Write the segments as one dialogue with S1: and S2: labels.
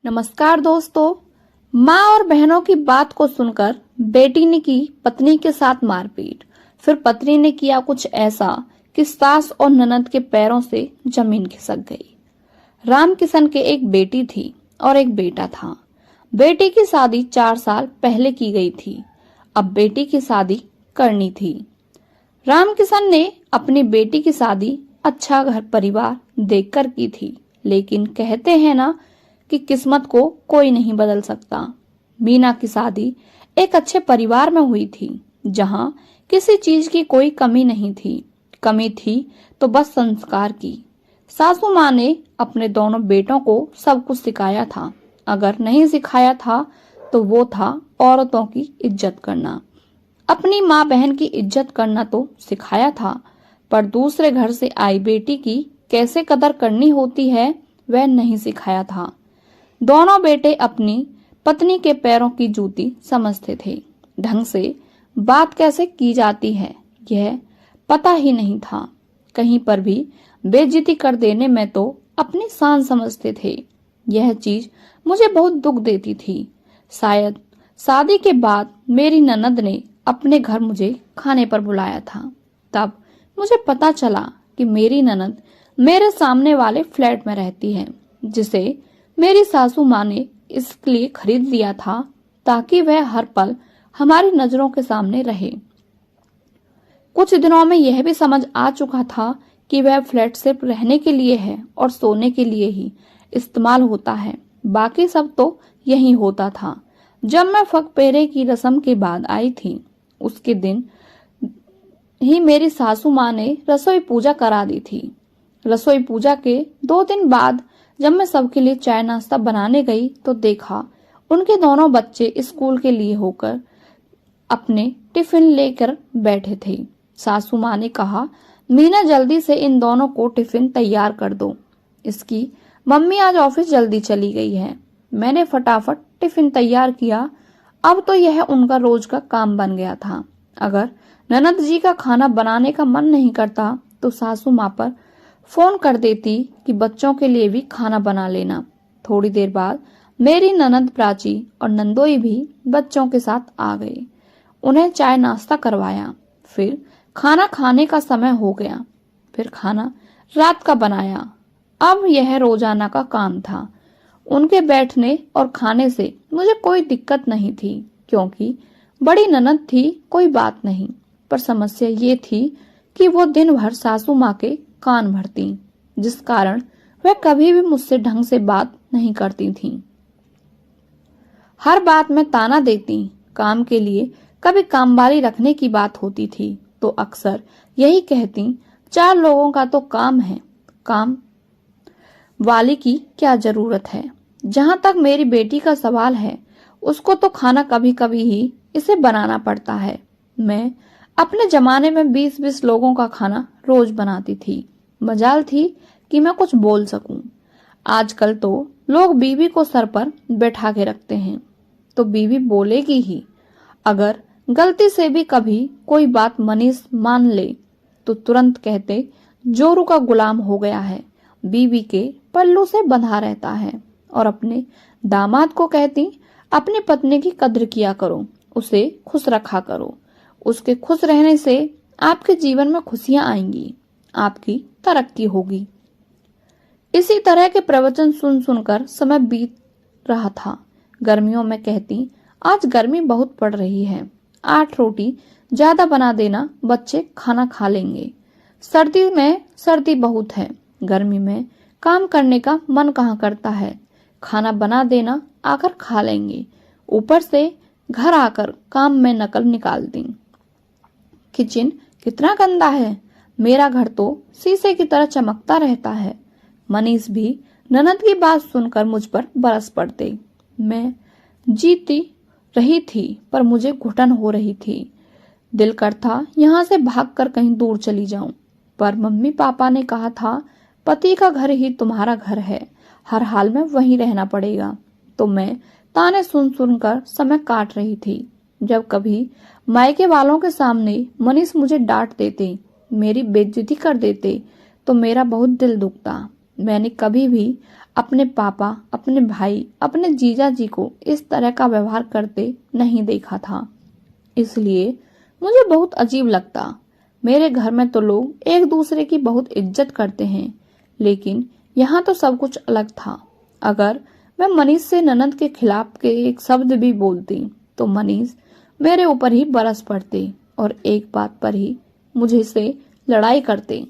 S1: नमस्कार दोस्तों। माँ और बहनों की बात को सुनकर बेटी ने की पत्नी के साथ मारपीट। फिर पत्नी ने किया कुछ ऐसा कि सास और ननद के पैरों से जमीन खिसक गई। राम किशन के एक बेटी थी और एक बेटा था। बेटी की शादी 4 साल पहले की गई थी। अब बेटी की शादी करनी थी। राम किशन ने अपनी बेटी की शादी अच्छा घर परिवार देखकर की थी, लेकिन कहते हैं ना कि किस्मत को कोई नहीं बदल सकता। मीना की शादी एक अच्छे परिवार में हुई थी, जहां किसी चीज की कोई कमी नहीं थी। कमी थी तो बस संस्कार की। सासू माँ ने अपने दोनों बेटों को सब कुछ सिखाया था। अगर नहीं सिखाया था तो वो था औरतों की इज्जत करना। अपनी माँ बहन की इज्जत करना तो सिखाया था, पर दूसरे घर से आई बेटी की कैसे कदर करनी होती है वह नहीं सिखाया था। दोनों बेटे अपनी पत्नी के पैरों की जूती समझते थे। ढंग से बात कैसे की जाती है यह पता ही नहीं था। कहीं पर भी बेइज्जती कर देने में तो अपनी शान समझते थे। यह चीज मुझे बहुत दुख देती थी। शायद शादी के बाद मेरी ननद ने अपने घर मुझे खाने पर बुलाया था। तब मुझे पता चला कि मेरी ननद मेरे सामने वाले फ्लैट में रहती है, जिसे मेरी सासू माँ ने इसलिए खरीद लिया था ताकि वह हर पल हमारी नजरों के सामने रहे। कुछ दिनों में यह भी समझ आ चुका था कि वह फ्लैट सिर्फ रहने के लिए है और सोने के लिए ही इस्तेमाल होता है, बाकी सब तो यही होता था। जब मैं फकपेरे की रस्म के बाद आई थी, उसके दिन ही मेरी सासू माँ ने रसोई पूजा करा दी थी। रसोई पूजा के 2 दिन बाद जब मैं सबके लिए चाय नाश्ता बनाने गई तो देखा उनके दोनों बच्चे स्कूल के लिए होकर अपने टिफिन लेकर बैठे थे। सासू माँ ने कहा, मीना जल्दी से इन दोनों को टिफिन तैयार कर दो, इसकी मम्मी आज ऑफिस जल्दी चली गई है। मैंने फटाफट टिफिन तैयार किया। अब तो यह उनका रोज का काम बन गया था। अगर ननद जी का खाना बनाने का मन नहीं करता तो सासू माँ पर फोन कर देती कि बच्चों के लिए भी खाना बना लेना। थोड़ी देर बाद मेरी ननद प्राची और नंदोई भी बच्चों के साथ आ गए। उन्हें चाय नाश्ता करवाया। फिर खाना खाने का समय हो गया। फिर खाना रात का बनाया। अब यह रोजाना का काम था। उनके बैठने और खाने से मुझे कोई दिक्कत नहीं थी, क्योंकि बड़ी ननद थी, कोई बात नहीं। पर समस्या ये थी कि वो दिन भर सासू माँ के कान भरती, जिस कारण वह कभी भी मुझसे ढंग से बात नहीं करती थीं। हर बात में ताना देती। काम के लिए कभी कामवाली रखने की बात होती थी तो अक्सर यही कहती, 4 लोगों का तो काम है, काम वाली की क्या जरूरत है। जहां तक मेरी बेटी का सवाल है, उसको तो खाना कभी कभी ही इसे बनाना पड़ता है। मैं अपने जमाने में 20-20 लोगों का खाना रोज बनाती थी। मजाल थी कि मैं कुछ बोल सकूं। आजकल तो लोग बीवी को सर पर बैठा के रखते हैं तो बीवी बोलेगी ही। अगर गलती से भी कभी कोई बात मनीष मान ले तो तुरंत कहते, जोरू का गुलाम हो गया है, बीवी के पल्लू से बंधा रहता है। और अपने दामाद को कहती, अपनी पत्नी की कद्र किया करो, उसे खुश रखा करो। उसके खुश रहने से आपके जीवन में खुशियां आएंगी, आपकी तरक्की होगी। इसी तरह के प्रवचन सुन सुनकर समय बीत रहा था। गर्मियों में कहती, आज गर्मी बहुत पड़ रही है, 8 रोटी ज्यादा बना देना, बच्चे खाना खा लेंगे। सर्दी में सर्दी बहुत है, गर्मी में काम करने का मन कहाँ करता है। खाना बना देना, आकर खा लेंगे। ऊपर से घर आकर काम में नकल निकाल दी। किचन कितना गंदा है, मेरा घर तो शीशे की तरह चमकता रहता है। मनीष भी ननद की बात सुनकर मुझ पर बरस पड़ते। मैं जीती रही थी पर मुझे घुटन हो रही थी। दिल करता यहाँ से भागकर कहीं दूर चली जाऊं, पर मम्मी पापा ने कहा था, पति का घर ही तुम्हारा घर है, हर हाल में वहीं रहना पड़ेगा। तो मैं ताने सुन सुनकर समय काट रही थी। जब कभी मायके वालों के सामने मनीष मुझे डांट देते, मेरी बेइज्जती कर देते तो मेरा बहुत दिल दुखता। मैंने कभी भी अपने पापा, अपने भाई, अपने जीजा जी को इस तरह का व्यवहार करते नहीं देखा था। इसलिए मुझे बहुत अजीब लगता। मेरे घर में तो लोग एक दूसरे की बहुत इज्जत करते हैं, लेकिन यहाँ तो सब कुछ अलग था। अगर मैं मनीष से ननद के खिलाफ के एक शब्द भी बोलती तो मनीष मेरे ऊपर ही बरस पड़ते और एक बात पर ही मुझे से लड़ाई करते।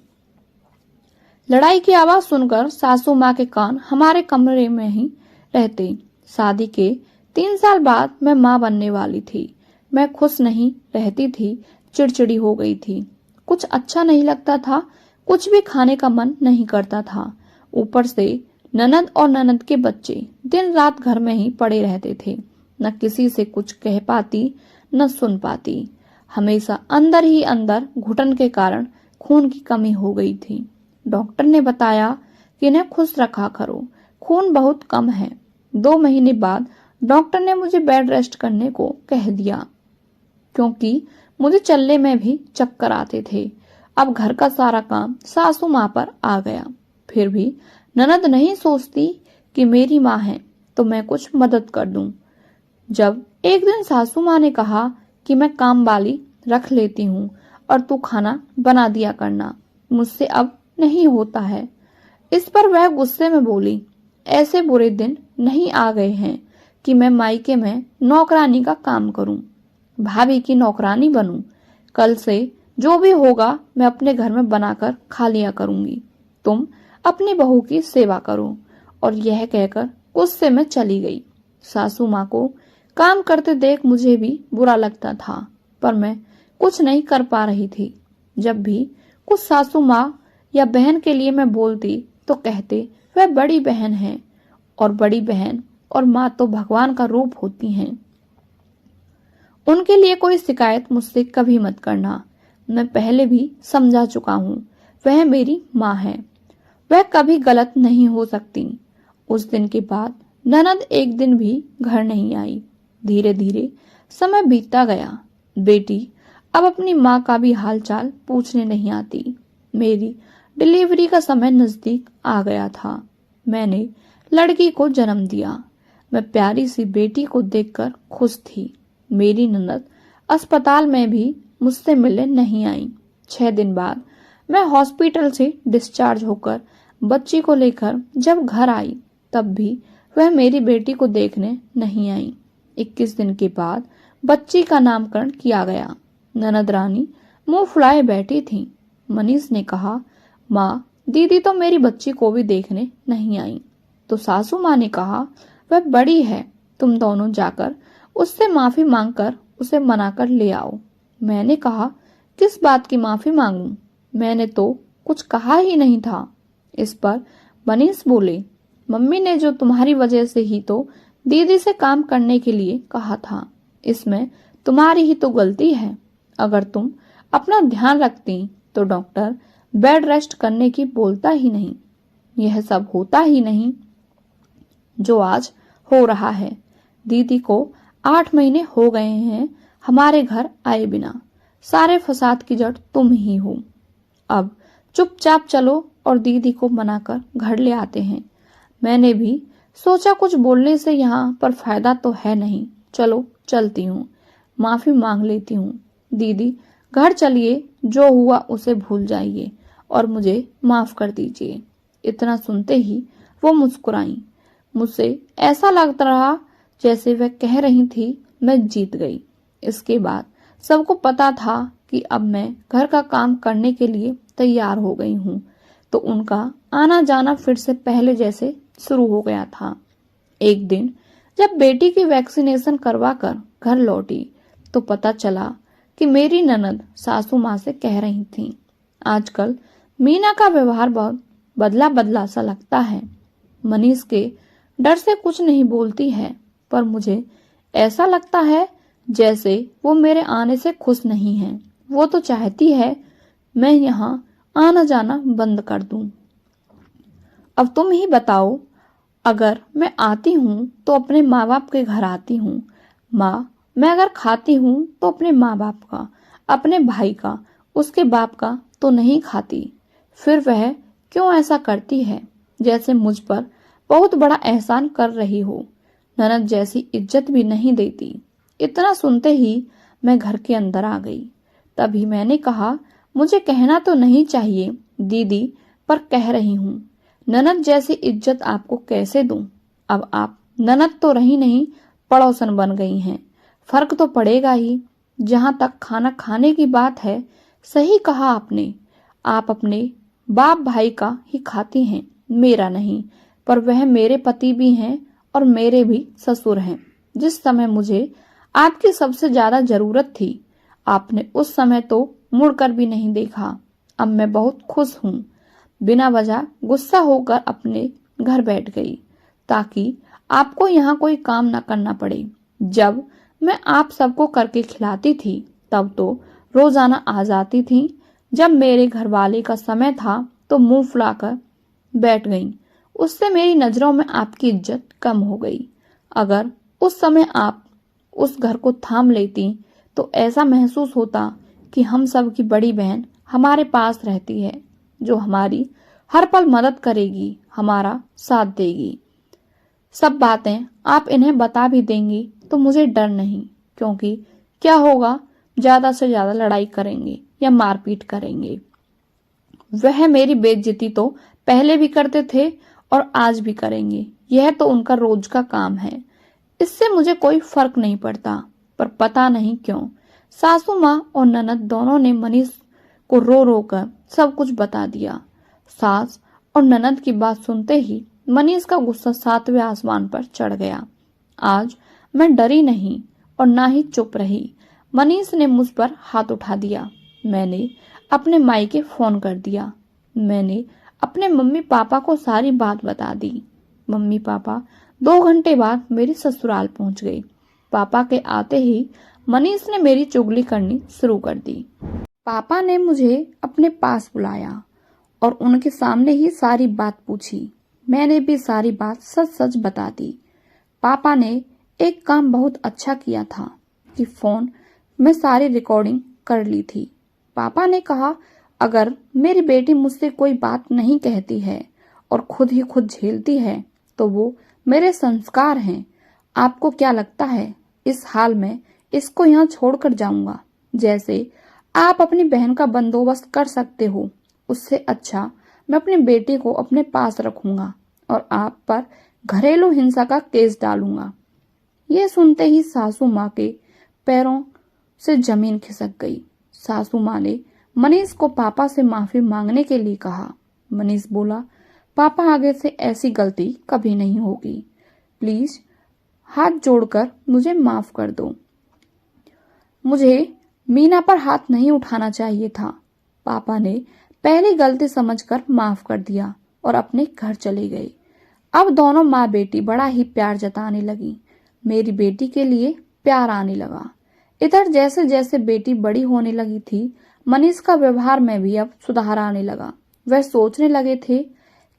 S1: लड़ाई की आवाज सुनकर सासू माँ के कान हमारे कमरे में ही रहते। शादी के 3 साल बाद मैं माँ बनने वाली थी। मैं खुश नहीं रहती थी, चिड़चिड़ी हो गई थी। कुछ अच्छा नहीं लगता था, कुछ भी खाने का मन नहीं करता था। ऊपर से ननद और ननद के बच्चे दिन रात घर में ही पड़े रहते थे। न किसी से कुछ कह पाती, न सुन पाती। हमेशा अंदर ही अंदर घुटन के कारण खून की कमी हो गई थी। डॉक्टर ने बताया कि इन्हें खुश रखा करो, खून बहुत कम है। 2 महीने बाद डॉक्टर ने मुझे बेड रेस्ट करने को कह दिया, क्योंकि मुझे चलने में भी चक्कर आते थे। अब घर का सारा काम सासू माँ पर आ गया। फिर भी ननद नहीं सोचती कि मेरी माँ है तो मैं कुछ मदद कर दूं। जब एक दिन सासू माँ ने कहा कि मैं काम वाली रख लेती हूँ और तू खाना बना दिया करना, मुझसे अब नहीं होता है। इस पर वह गुस्से में बोली, ऐसे बुरे दिन नहीं आ गए हैं कि मैं मायके में नौकरानी का काम करूं, भाभी की नौकरानी बनूं। कल से जो भी होगा मैं अपने घर में बनाकर खा लिया करूंगी, तुम अपनी बहू की सेवा करो। और यह कहकर गुस्से में चली गई। सासू माँ को काम करते देख मुझे भी बुरा लगता था, पर मैं कुछ नहीं कर पा रही थी। जब भी कुछ सासू माँ या बहन के लिए मैं बोलती तो कहते वह बड़ी बहन है, और बड़ी बहन और माँ तो भगवान का रूप होती हैं। उनके लिए कोई शिकायत मुझसे कभी मत करना। मैं पहले भी समझा चुका हूँ, वह मेरी माँ है, वह कभी गलत नहीं हो सकती। उस दिन के बाद ननद एक दिन भी घर नहीं आई। धीरे धीरे समय बीतता गया। बेटी अब अपनी माँ का भी हालचाल पूछने नहीं आती। मेरी डिलीवरी का समय नजदीक आ गया था। मैंने लड़की को जन्म दिया। मैं प्यारी सी बेटी को देखकर खुश थी। मेरी ननद अस्पताल में भी मुझसे मिलने नहीं आई। 6 दिन बाद मैं हॉस्पिटल से डिस्चार्ज होकर बच्ची को लेकर जब घर आई, तब भी वह मेरी बेटी को देखने नहीं आई। 21 दिन के बाद बच्ची का नामकरण किया गया। ननद रानी मुंह फुलाए बैठी थी। मनीष ने कहा, माँ, दीदी तो मेरी बच्ची को भी देखने नहीं आई। तो सासू माँ ने कहा, वह बड़ी है, तुम दोनों जाकर उससे माफी मांगकर उसे मनाकर ले आओ। मैंने कहा, किस बात की माफी मांगूं? मैंने तो कुछ कहा ही नहीं था। इस पर मनीष बोले, मम्मी ने जो तुम्हारी वजह से ही तो दीदी से काम करने के लिए कहा था, इसमें तुम्हारी ही तो गलती है। अगर तुम अपना ध्यान रखती तो डॉक्टर बेड रेस्ट करने की बोलता ही नहीं। यह सब होता ही नहीं जो आज हो रहा है। दीदी को 8 महीने हो गए हैं हमारे घर आए बिना। सारे फसाद की जड़ तुम ही हो। अब चुपचाप चलो और दीदी को मनाकर घर ले आते हैं। मैंने भी सोचा कुछ बोलने से यहाँ पर फायदा तो है नहीं, चलो चलती हूँ, माफी मांग लेती हूँ। दीदी घर चलिए, जो हुआ उसे भूल जाइए और मुझे माफ कर दीजिए। इतना सुनते ही वो मुस्कुराई। मुझसे ऐसा लगता रहा जैसे वह कह रही थी मैं जीत गई। इसके बाद सबको पता था कि अब मैं घर का काम करने के लिए तैयार हो गई हूँ, तो उनका आना जाना फिर से पहले जैसे शुरू हो गया था। एक दिन जब बेटी की वैक्सीनेशन करवाकर घर लौटी तो पता चला कि मेरी ननद सासू माँ से कह रही थी, आजकल मीना का व्यवहार बहुत बदला बदला सा लगता है। मनीष के डर से कुछ नहीं बोलती है, पर मुझे ऐसा लगता है जैसे वो मेरे आने से खुश नहीं है। वो तो चाहती है मैं यहाँ आना जाना बंद कर दूं। अब तुम ही बताओ, अगर मैं आती हूँ तो अपने माँ बाप के घर आती हूँ। माँ, मैं अगर खाती हूँ तो अपने माँ बाप का, अपने भाई का, उसके बाप का तो नहीं खाती। फिर वह क्यों ऐसा करती है? जैसे मुझ पर बहुत बड़ा एहसान कर रही हो। ननद जैसी इज्जत भी नहीं देती। इतना सुनते ही मैं घर के अंदर आ गई। तभी मैंने कहा, मुझे कहना तो नहीं चाहिए दीदी, पर कह रही हूँ, ननद जैसी इज्जत आपको कैसे दूं? अब आप ननद तो रही नहीं, पड़ोसन बन गई हैं। फर्क तो पड़ेगा ही। जहां तक खाना खाने की बात है, सही कहा आपने। आप अपने बाप भाई का ही खाती हैं, मेरा नहीं। पर वह मेरे पति भी हैं और मेरे भी ससुर हैं। जिस समय मुझे आपकी सबसे ज्यादा जरूरत थी, आपने उस समय तो मुड़कर भी नहीं देखा। अब मैं बहुत खुश हूँ। बिना वजह गुस्सा होकर अपने घर बैठ गई, ताकि आपको यहाँ कोई काम न करना पड़े। जब मैं आप सबको करके खिलाती थी, तब तो रोजाना आ जाती थी। जब मेरे घर वाले का समय था तो मुंह फुलाकर बैठ गईं। उससे मेरी नजरों में आपकी इज्जत कम हो गई। अगर उस समय आप उस घर को थाम लेती तो ऐसा महसूस होता कि हम सब की बड़ी बहन हमारे पास रहती है, जो हमारी हर पल मदद करेगी, हमारा साथ देगी। सब बातें आप इन्हें बता भी देंगी तो मुझे डर नहीं, क्योंकि क्या होगा, ज्यादा से ज्यादा लड़ाई करेंगे या मारपीट करेंगे। वह मेरी बेइज्जती तो पहले भी करते थे और आज भी करेंगे। यह तो उनका रोज का काम है। इससे मुझे कोई फर्क नहीं पड़ता। पर पता नहीं क्यों सासू माँ और ननद दोनों ने मनीष को रो रो कर सब कुछ बता दिया। सास और ननद की बात सुनते ही मनीष का गुस्सा 7वें आसमान पर चढ़ गया। आज मैं डरी नहीं और ना ही चुप रही। मनीष ने मुझ पर हाथ उठा दिया। मैंने अपने मायके फोन कर दिया। मैंने अपने मम्मी पापा को सारी बात बता दी। मम्मी पापा 2 घंटे बाद मेरी ससुराल पहुंच गए। पापा के आते ही मनीष ने मेरी चुगली करनी शुरू कर दी। पापा ने मुझे अपने पास बुलाया और उनके सामने ही सारी बात पूछी। मैंने भी सारी बात सच सच बता दी। पापा ने एक काम बहुत अच्छा किया था कि फोन में सारी रिकॉर्डिंग कर ली थी। पापा ने कहा, अगर मेरी बेटी मुझसे कोई बात नहीं कहती है और खुद ही खुद झेलती है तो वो मेरे संस्कार हैं। आपको क्या लगता है इस हाल में इसको यहाँ छोड़कर जाऊंगा? जैसे आप अपनी बहन का बंदोबस्त कर सकते हो, उससे अच्छा मैं अपनी बेटी को अपने पास रखूंगा और आप पर घरेलू हिंसा का केस डालूंगा। ये सुनते ही सासू माँ के पैरों से जमीन खिसक गई। सासू माँ ने मनीष को पापा से माफी मांगने के लिए कहा। मनीष बोला, पापा आगे से ऐसी गलती कभी नहीं होगी। प्लीज हाथ जोड़कर मुझे माफ कर दो। मुझे मीना पर हाथ नहीं उठाना चाहिए था। पापा ने पहली गलती समझकर माफ कर दिया और अपने घर चले गए। अब दोनों माँ बेटी बड़ा ही प्यार जताने लगी। मेरी बेटी के लिए प्यार आने लगा। इधर जैसे जैसे बेटी बड़ी होने लगी थी, मनीष का व्यवहार में भी अब सुधार आने लगा। वह सोचने लगे थे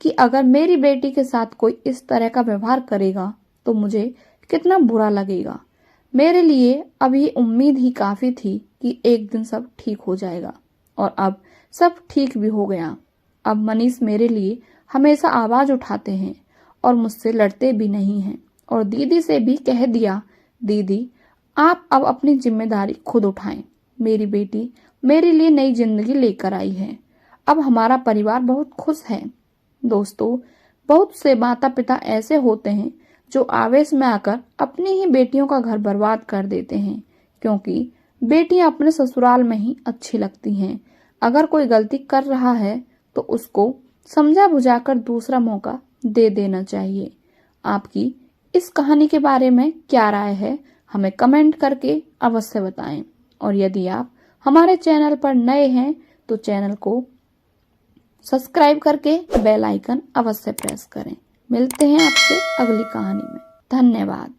S1: कि अगर मेरी बेटी के साथ कोई इस तरह का व्यवहार करेगा तो मुझे कितना बुरा लगेगा। मेरे लिए अब ये उम्मीद ही काफी थी कि एक दिन सब ठीक हो जाएगा, और अब सब ठीक भी हो गया। अब मनीष मेरे लिए हमेशा आवाज उठाते हैं और मुझसे लड़ते भी नहीं हैं। और दीदी से भी कह दिया, दीदी आप अब अपनी जिम्मेदारी खुद उठाएं। मेरी बेटी मेरे लिए नई जिंदगी लेकर आई है। अब हमारा परिवार बहुत खुश है। दोस्तों, बहुत से माता पिता ऐसे होते हैं जो आवेश में आकर अपनी ही बेटियों का घर बर्बाद कर देते हैं, क्योंकि बेटियां अपने ससुराल में ही अच्छी लगती हैं। अगर कोई गलती कर रहा है तो उसको समझा बुझाकर दूसरा मौका दे देना चाहिए। आपकी इस कहानी के बारे में क्या राय है, हमें कमेंट करके अवश्य बताएं। और यदि आप हमारे चैनल पर नए हैं तो चैनल को सब्सक्राइब करके बेल आइकन अवश्य प्रेस करें। मिलते हैं आपसे अगली कहानी में। धन्यवाद।